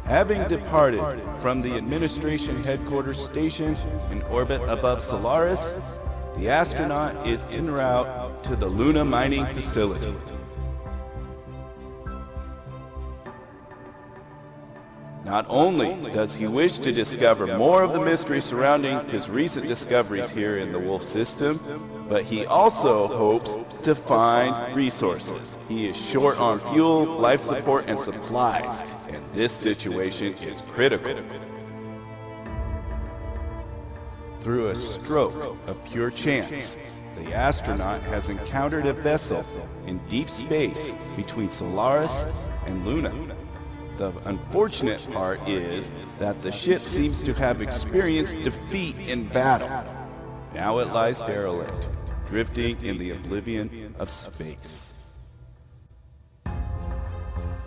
Having departed from the administration headquarters station in orbit above Solaris, the astronaut is en route to the Luna mining facility. Not only does he wish to discover more of the mystery surrounding his recent discoveries here in the Wolfe System, but he also hopes to find resources. He is short on fuel, life support, and supplies, and this situation is critical. Through a stroke of pure chance, the astronaut has encountered a vessel in deep space between Solaris and Luna. The unfortunate part is that the ship seems to have experienced defeat in battle. Now it lies derelict, drifting in the oblivion of space.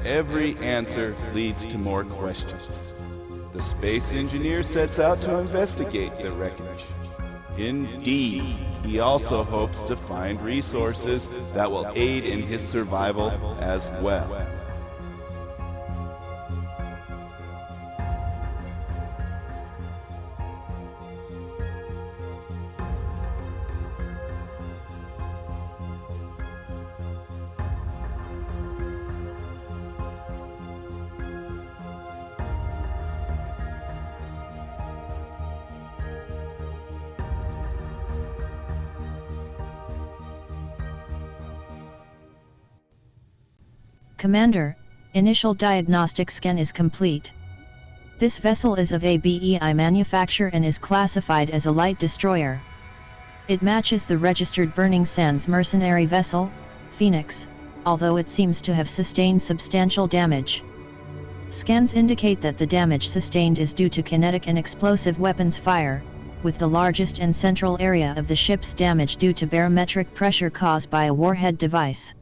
Every answer leads to more questions. The space engineer sets out to investigate the wreckage. Indeed, he also hopes to find resources that will aid in his survival as well. Commander, initial diagnostic scan is complete. This vessel is of ABEI manufacture and is classified as a light destroyer. It matches the registered Burning Sands mercenary vessel, Phoenix, although it seems to have sustained substantial damage. Scans indicate that the damage sustained is due to kinetic and explosive weapons fire, with the largest and central area of the ship's damage due to barometric pressure caused by a warhead device.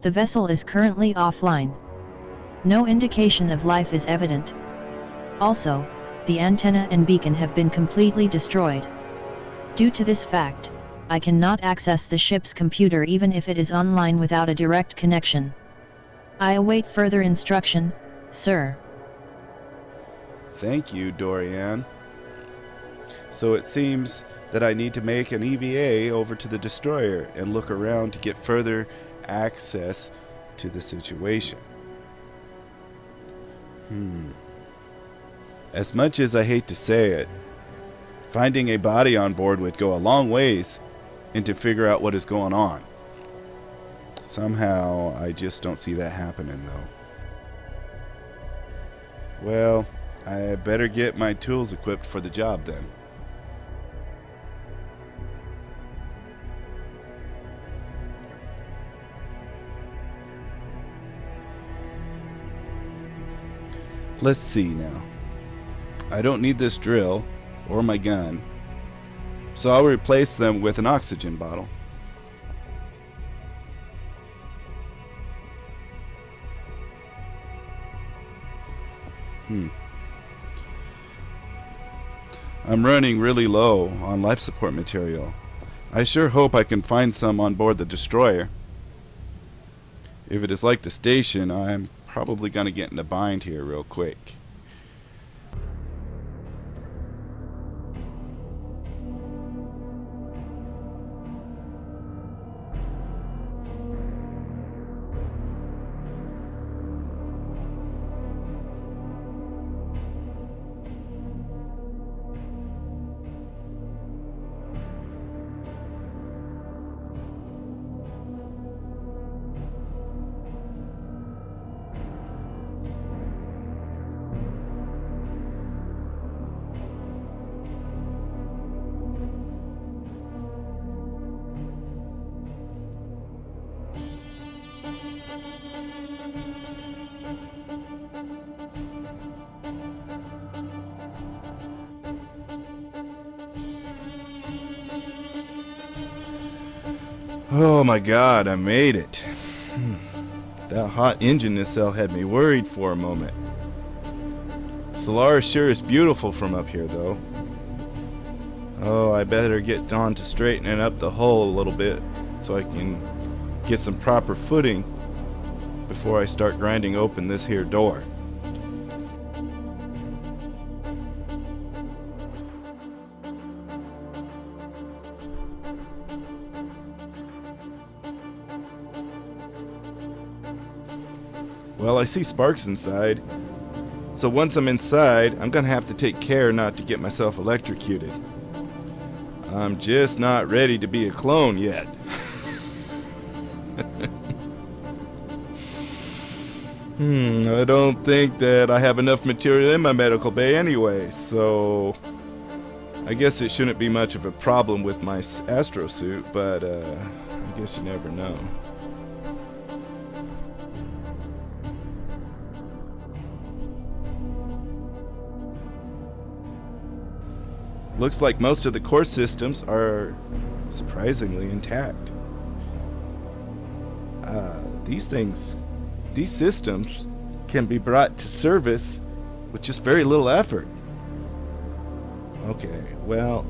The vessel is currently offline. No indication of life is evident. Also, the antenna and beacon have been completely destroyed. Due to this fact, I cannot access the ship's computer even if it is online without a direct connection. I await further instruction, sir. Thank you, Dorian. So it seems that I need to make an EVA over to the destroyer and look around to get further access to the situation. As much as I hate to say it, finding a body on board would go a long ways into figure out what is going on. Somehow, I just don't see that happening though. Well, I better get my tools equipped for the job then. Let's see now. I don't need this drill or my gun, so I'll replace them with an oxygen bottle. I'm running really low on life support material. I sure hope I can find some on board the destroyer. If it is like the station, I'm probably gonna get in a bind here real quick. Oh my god, I made it. That hot engine nacelle had me worried for a moment. Solaris sure is beautiful from up here though. Oh, I better get on to straightening up the hull a little bit so I can get some proper footing before I start grinding open this here door. Well, I see sparks inside. So once I'm inside, I'm gonna have to take care not to get myself electrocuted. I'm just not ready to be a clone yet. I don't think that I have enough material in my medical bay anyway, so I guess it shouldn't be much of a problem with my astro suit, but I guess you never know. Looks like most of the core systems are surprisingly intact. These systems can be brought to service with just very little effort. Okay, well,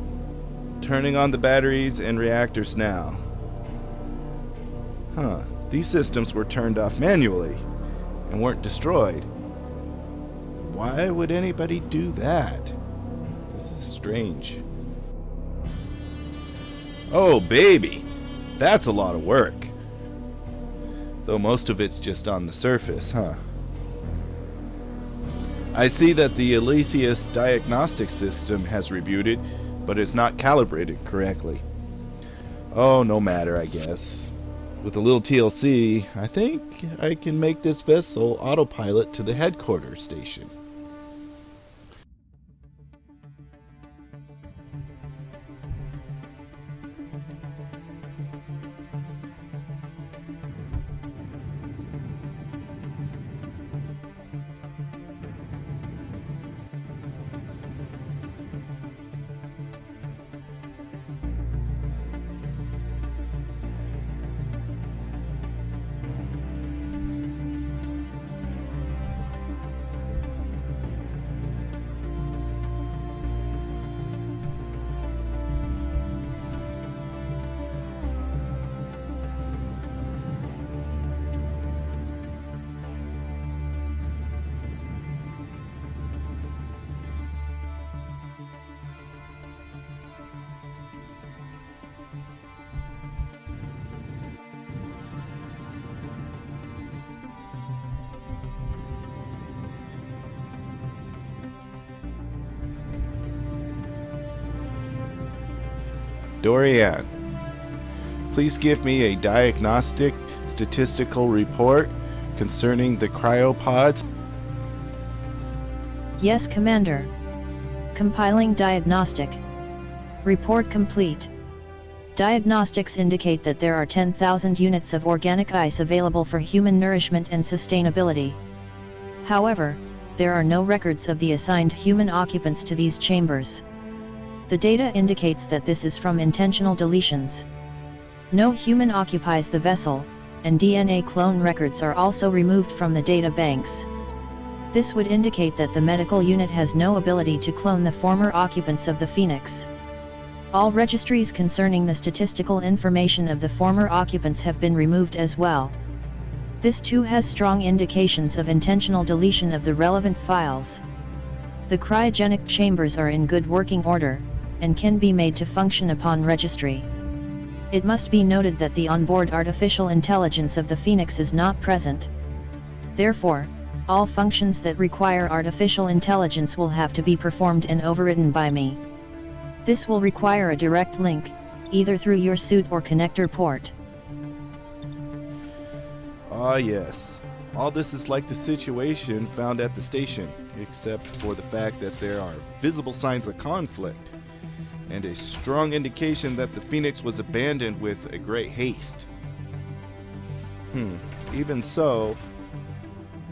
turning on the batteries and reactors now. These systems were turned off manually and weren't destroyed. Why would anybody do that? This is strange. Oh, baby! That's a lot of work. Though most of it's just on the surface, huh? I see that the Elysius diagnostic system has rebooted, but it's not calibrated correctly. Oh, no matter, I guess. With a little TLC, I think I can make this vessel autopilot to the headquarters station. Dorian, please give me a diagnostic statistical report concerning the cryopods. Yes, Commander. Compiling diagnostic. Report complete. Diagnostics indicate that there are 10,000 units of organic ice available for human nourishment and sustainability. However, there are no records of the assigned human occupants to these chambers. The data indicates that this is from intentional deletions. No human occupies the vessel, and DNA clone records are also removed from the data banks. This would indicate that the medical unit has no ability to clone the former occupants of the Phoenix. All registries concerning the statistical information of the former occupants have been removed as well. This too has strong indications of intentional deletion of the relevant files. The cryogenic chambers are in good working order, and can be made to function upon registry. It must be noted that the onboard artificial intelligence of the Phoenix is not present. Therefore, all functions that require artificial intelligence will have to be performed and overridden by me. This will require a direct link, either through your suit or connector port. Ah yes, all this is like the situation found at the station, except for the fact that there are visible signs of conflict, and a strong indication that the Phoenix was abandoned with a great haste. Even so,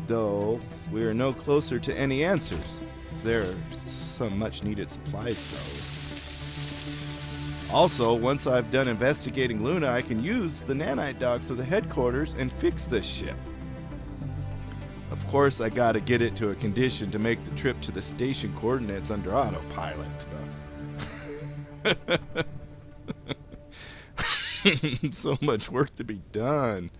though, we are no closer to any answers. There are some much needed supplies though. Also, once I've done investigating Luna, I can use the nanite docks of the headquarters and fix this ship. Of course, I gotta get it to a condition to make the trip to the station coordinates under autopilot, though. So much work to be done.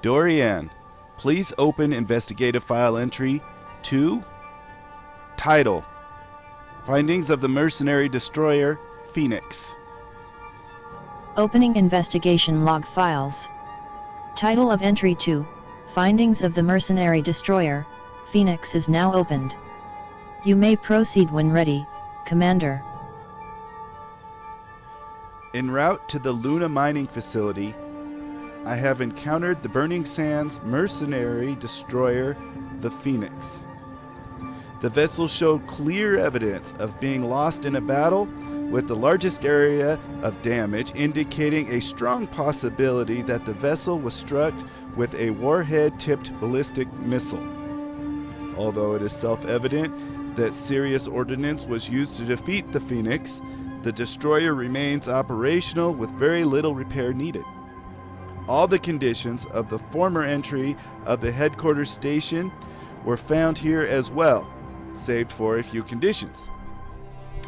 Dorian, please open investigative file entry 2. Title: Findings of the mercenary destroyer Phoenix. Opening investigation log files. Title of entry 2, Findings of the mercenary destroyer Phoenix is now opened. You may proceed when ready, Commander. En route to the Luna mining facility, I have encountered the Burning Sands mercenary destroyer, the Phoenix. The vessel showed clear evidence of being lost in a battle, with the largest area of damage indicating a strong possibility that the vessel was struck with a warhead-tipped ballistic missile. Although it is self-evident that serious ordnance was used to defeat the Phoenix, the destroyer remains operational with very little repair needed. All the conditions of the former entry of the headquarters station were found here as well, save for a few conditions.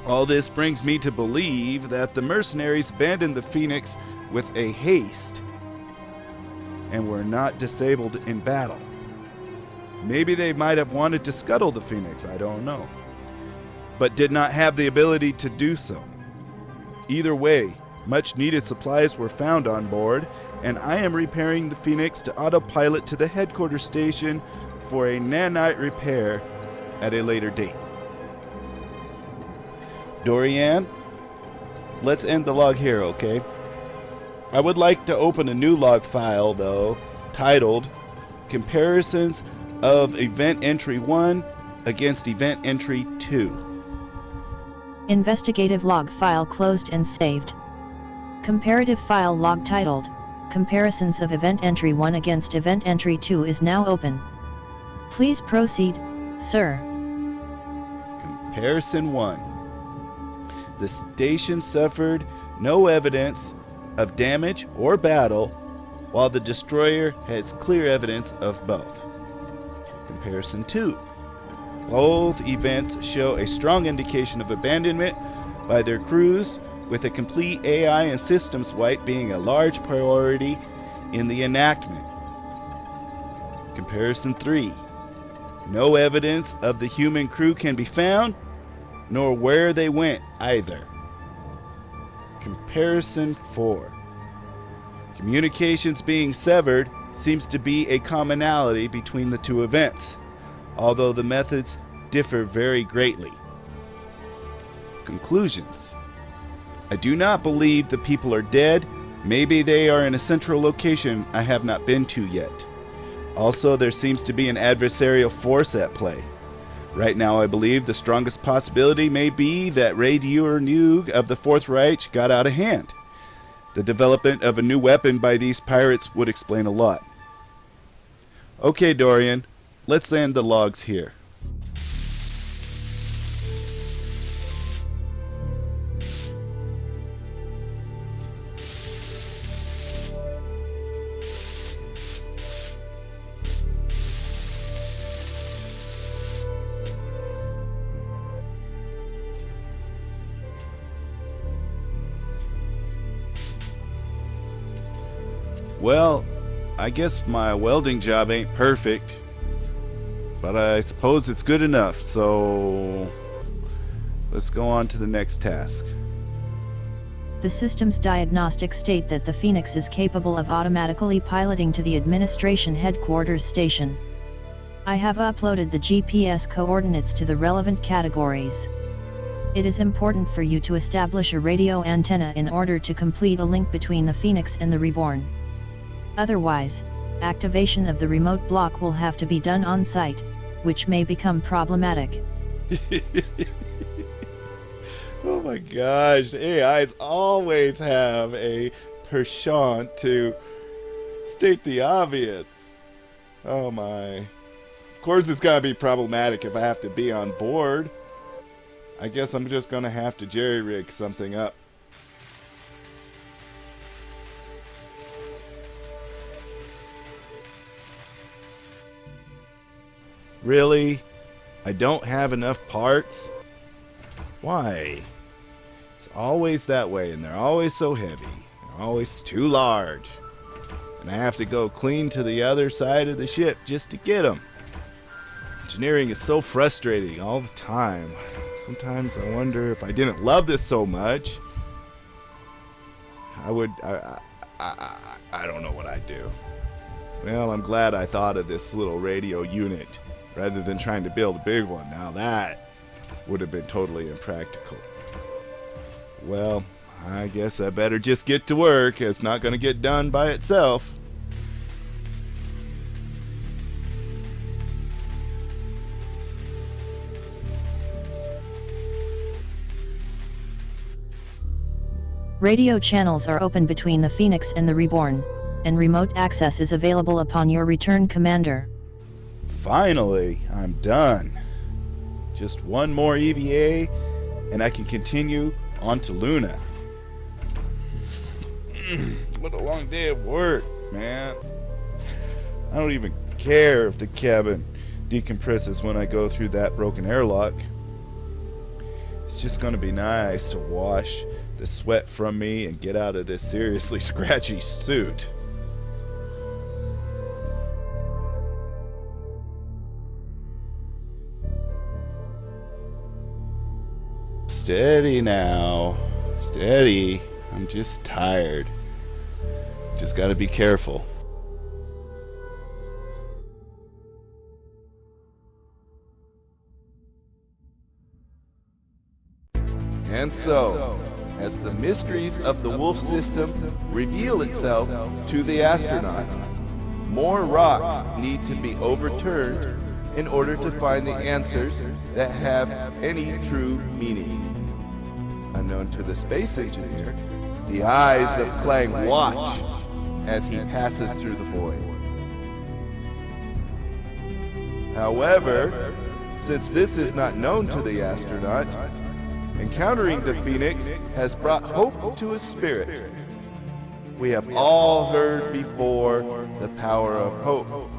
All this brings me to believe that the mercenaries abandoned the Phoenix with a haste and were not disabled in battle. Maybe they might have wanted to scuttle the Phoenix, I don't know, but did not have the ability to do so. Either way, much needed supplies were found on board, and I am repairing the Phoenix to autopilot to the headquarters station for a nanite repair at a later date. Dorian, let's end the log here, okay? I would like to open a new log file, though, titled Comparisons of Event Entry 1 against Event Entry 2. Investigative log file closed and saved. Comparative file log titled Comparisons of Event Entry 1 against Event Entry 2 is now open. Please proceed, sir. Comparison 1. The station suffered no evidence of damage or battle, while the destroyer has clear evidence of both. Comparison 2. Both events show a strong indication of abandonment by their crews, with a complete AI and systems wipe being a large priority in the enactment. Comparison 3. No evidence of the human crew can be found, nor where they went either. Comparison 4. Communications being severed seems to be a commonality between the two events, although the methods differ very greatly. Conclusions. I do not believe the people are dead. Maybe they are in a central location I have not been to yet. Also, there seems to be an adversarial force at play. Right now, I believe the strongest possibility may be that Radio Nuke of the Fourth Reich got out of hand. The development of a new weapon by these pirates would explain a lot. Okay, Dorian, let's end the logs here. Well, I guess my welding job ain't perfect, but I suppose it's good enough, so let's go on to the next task. The system's diagnostics state that the Phoenix is capable of automatically piloting to the administration headquarters station. I have uploaded the GPS coordinates to the relevant categories. It is important for you to establish a radio antenna in order to complete a link between the Phoenix and the Reborn. Otherwise, activation of the remote block will have to be done on site, which may become problematic. Oh my gosh, AIs always have a penchant to state the obvious. Oh my. Of course it's gotta be problematic if I have to be on board. I guess I'm just gonna have to jerry-rig something up. Really? I don't have enough parts? Why? It's always that way, and they're always so heavy. They're always too large. and I have to go clean to the other side of the ship just to get them. Engineering is so frustrating all the time. Sometimes I wonder if I didn't love this so much, I don't know what I'd do. Well, I'm glad I thought of this little radio unit rather than trying to build a big one. Now that would have been totally impractical. Well, I guess I better just get to work. It's not going to get done by itself. Radio channels are open between the Phoenix and the Reborn, and remote access is available upon your return, Commander. Finally, I'm done. Just one more EVA, and I can continue on to Luna. What a long day of work, man. I don't even care if the cabin decompresses when I go through that broken airlock. It's just going to be nice to wash the sweat from me and get out of this seriously scratchy suit. Steady now. Steady. I'm just tired. Just gotta be careful. And so, as the mysteries of the Wolfe System reveal itself to the astronaut, more rocks need to be overturned in order to find the answers that have any true meaning. Unknown to the space engineer, the eyes of Clang watch as he passes through the void. However, since this is not known to the astronaut, encountering the Phoenix has brought hope to his spirit. We have all heard before the power of hope.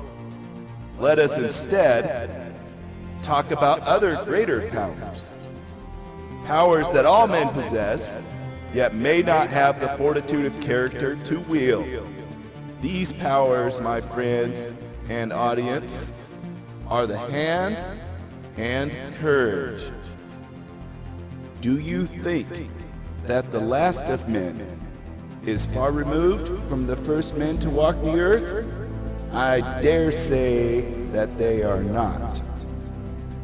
Let us instead talk about other greater powers. Powers that all men possess, yet may not have the fortitude of character to wield. These powers, my friends and audience, are the hands and courage. Do you think that the last of men is far removed from the first men to walk the earth? I dare say that they are not.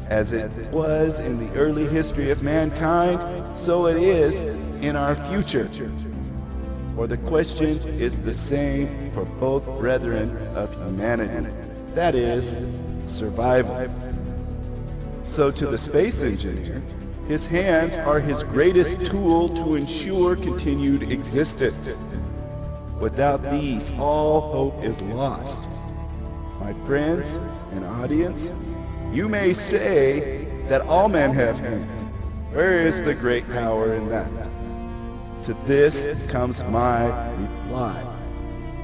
As it was in the early history of mankind, so it is in our future. For the question is the same for both brethren of humanity. That is, survival. So to the space engineer, his hands are his greatest tool to ensure continued existence. Without these, all hope is lost. My friends and audience, you may say that all men have hands. Where is the great power in that? To this comes my reply.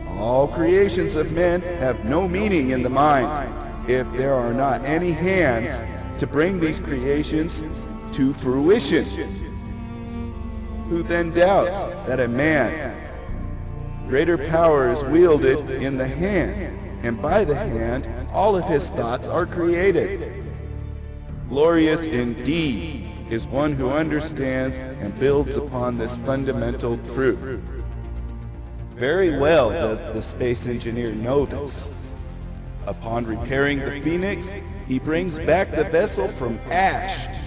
All creations of men have no meaning in the mind if there are not any hands to bring these creations to fruition. Who then doubts that a man greater power is wielded in the hand, and by the hand all of his thoughts are created? Glorious indeed is one who understands and builds upon this fundamental truth. Very well does the space engineer know this. Upon repairing the Phoenix, he brings back the vessel from ash,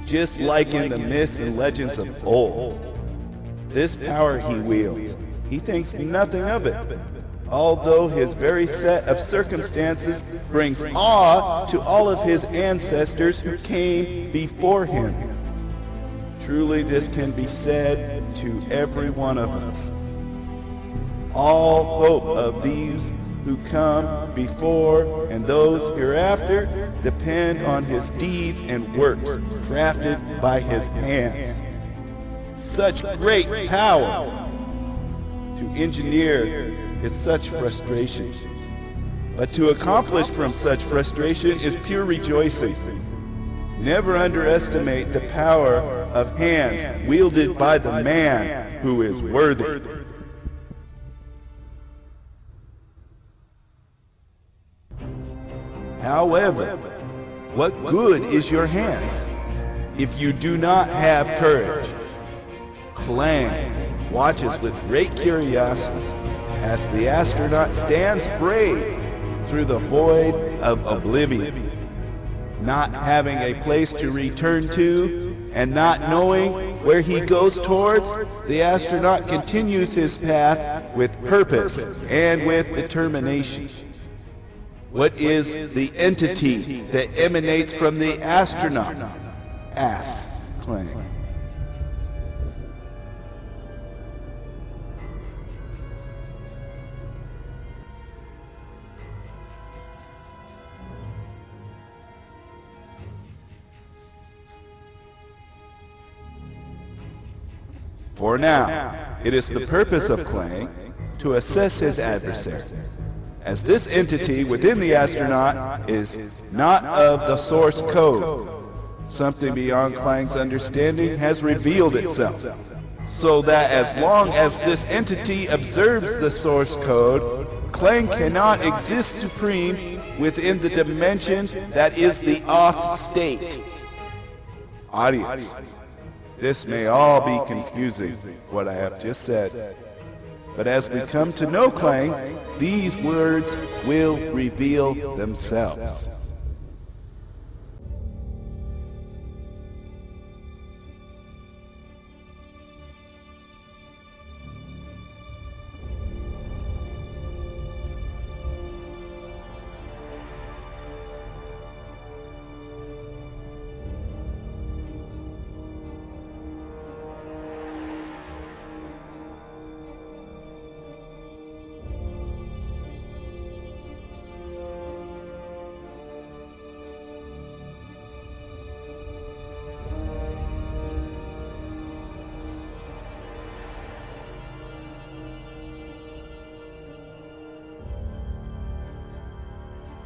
just like in the myths and legends of old. This power he wields, he thinks nothing of it, although his very set of circumstances brings awe to all of his ancestors who came before him. Truly this can be said to every one of us. All hope of these who come before and those hereafter depend on his deeds and works crafted by his hands. Such great power to engineer is such frustration, but to accomplish from such frustration is pure rejoicing. Never underestimate the power of hands wielded by the man who is worthy. However, what good is your hands if you do not have courage? Clang watches with great curiosity as the astronaut stands brave through the void of oblivion. Not having a place to return to and not knowing where he goes towards, the astronaut continues his path with purpose and with determination. What is the entity that emanates from the astronaut? Asks Clang. For now, it is the purpose of Clang to assess his adversary, as this entity within the astronaut is not of the source code. Something beyond Clang's understanding has revealed itself, so that as long as this entity observes the source code, Clang cannot exist supreme within the dimension that is the off state. Audience, this may all be confusing, what I have just said. But as we come to know Clang, these words will reveal themselves.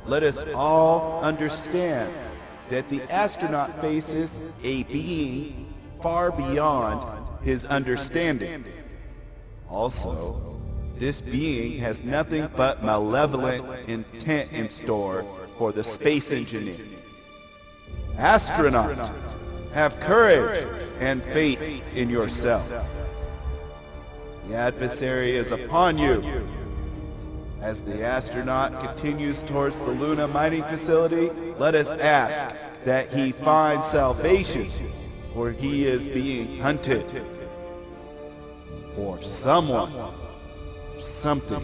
Let us all understand that the astronaut faces a being far beyond his understanding. Also, this being has nothing but malevolent intent in store for the space engineer. Astronaut, have courage and faith in yourself. The adversary is upon you. As the astronaut continues towards the Luna mining facility, let us ask that he find salvation, for he is being hunted. Or someone, or something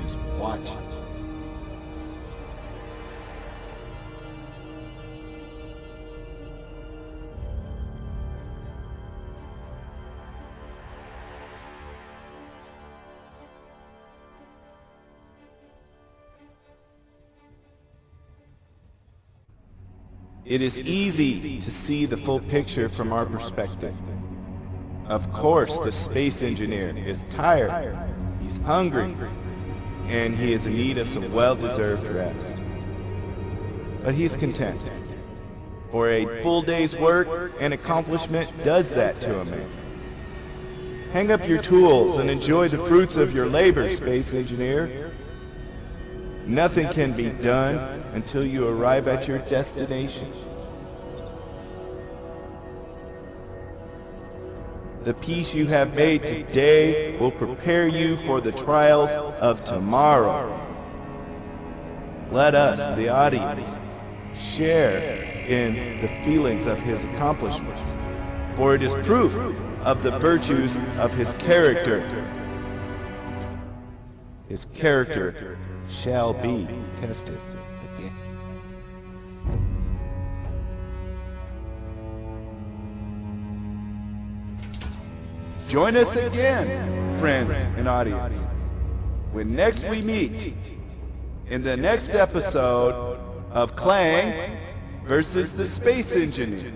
is watching. It is easy to see the full picture from our perspective. Of course, the space engineer is tired, he's hungry, and he is in need of some well-deserved rest. But he's content, for a full day's work and accomplishment does that to a man. Hang up your tools and enjoy the fruits of your labor, space engineer. Nothing can be done until you arrive at your destination. The peace you have made today will prepare you for the trials of tomorrow. Let us, the audience, share in the feelings of his accomplishments, for it is proof of the virtues of his character. His character shall be tested again. Join us again, friends and audience, when next we meet in the next episode of Clang versus the Space Engineer.